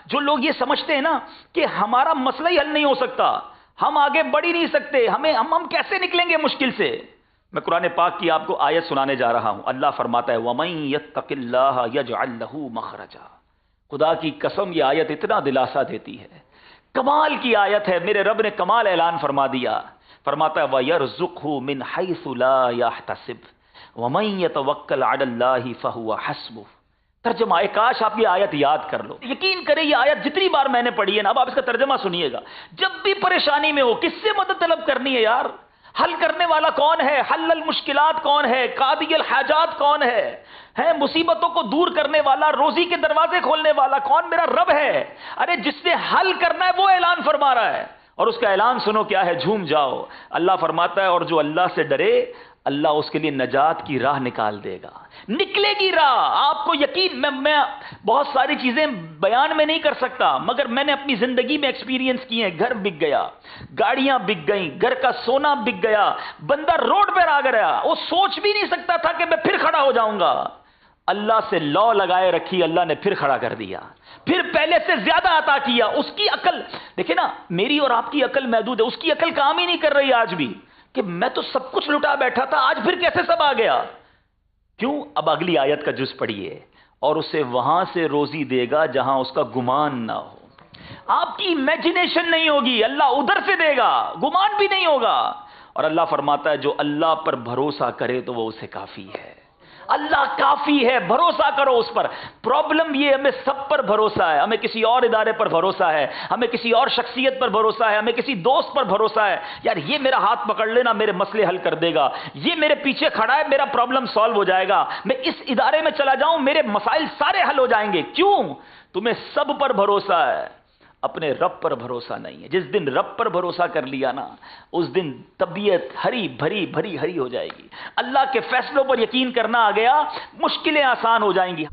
جو لوگ یہ سمجھتے ہیں نا کہ ہمارا مسئلہ ہی حل نہیں ہو سکتا، ہم آگے بڑھ ہی نہیں سکتے، ہم کیسے نکلیں گے مشکل سے، میں قرآن پاک کی آپ کو آیت سنانے جا رہا ہوں۔ اللہ فرماتا ہے وَمَن يَتَّقِ اللَّهَ يَجْعَل لَّهُ مَخْرَجًا۔ خدا کی قسم یہ آیت اتنا دلاسا دیتی ہے، کمال کی آیت ہے، میرے رب نے کمال اعلان فرما دیا، فرماتا ہے وَيَرْزُقْهُ مِنْ حَيْثُ لَا يَحْتَسِبُ وَمَن يَتَوَكَّلْ عَلَى اللَّهِ فَهُوَ حَسْبُهُ۔ ترجمہ، کاش آپ یہ آیت یاد کر لو، یقین کریں یہ آیت جتنی بار میں نے پڑھی ہے نا، اب آپ اس کا ترجمہ سنیے گا، جب بھی پریشانی میں ہو کس سے مدد طلب کرنی ہے یار؟ حل کرنے والا کون ہے؟ حل المشکلات کون ہے؟ قاضی الحاجات کون ہے مصیبتوں کو دور کرنے والا، روزی کے دروازے کھولنے والا کون؟ میرا رب ہے۔ ارے جس نے حل کرنا ہے وہ اعلان فرما رہا ہے، اور اس کا اعلان سنو کیا ہے، جھوم جاؤ۔ اللہ فرماتا ہے اور جو اللہ سے ڈرے اللہ اس کے لیے نجات کی راہ نکال دے گا، نکلے گی راہ۔ آپ کو یقین، میں بہت ساری چیزیں بیان میں نہیں کر سکتا، مگر میں نے اپنی زندگی میں ایکسپیرینس کیے ہیں۔ گھر بک گیا، گاڑیاں بک گئیں، گھر کا سونا بک گیا، بندہ روڈ پر آ گیا، وہ سوچ بھی نہیں سکتا تھا کہ میں پھر کھڑا ہو جاؤں گا، اللہ سے لو لگائے رکھی، اللہ نے پھر کھڑا کر دیا، پھر پہلے سے زیادہ عطا کیا۔ اس کی عقل دیکھیں نا، میری اور آپ کی عقل محدود ہے، اس کی عقل کام ہی نہیں کر رہی آج بھی، کہ میں تو سب کچھ لٹا بیٹھا تھا، آج پھر کیسے سب آ گیا؟ کیوں؟ اب اگلی آیت کا جز پڑھیے، اور اسے وہاں سے روزی دے گا جہاں اس کا گمان نہ ہو۔ آپ کی امیجنیشن نہیں ہوگی، اللہ ادھر سے دے گا، گمان بھی نہیں ہوگا۔ اور اللہ فرماتا ہے جو اللہ پر بھروسہ کرے تو وہ اسے کافی ہے، اللہ کافی ہے، بھروسہ کرو اس پر۔ پرابلم یہ ہمیں سب پر بھروسہ ہے، ہمیں کسی اور ادارے پر بھروسہ ہے، ہمیں کسی اور شخصیت پر بھروسہ ہے، ہمیں کسی دوست پر بھروسہ ہے، یار یہ میرا ہاتھ پکڑ لینا میرے مسئلے حل کر دے گا، یہ میرے پیچھے کھڑا ہے میرا پرابلم سالو ہو جائے گا، میں اس ادارے میں چلا جاؤں میرے مسائل سارے حل ہو جائیں گے۔ کیوں؟ تمہیں سب پر بھروسہ ہے، اپنے رب پر بھروسہ نہیں ہے۔ جس دن رب پر بھروسہ کر لیا نا، اس دن طبیعت ہری بھری ہری ہو جائے گی۔ اللہ کے فیصلوں پر یقین کرنا آ گیا، مشکلیں آسان ہو جائیں گی۔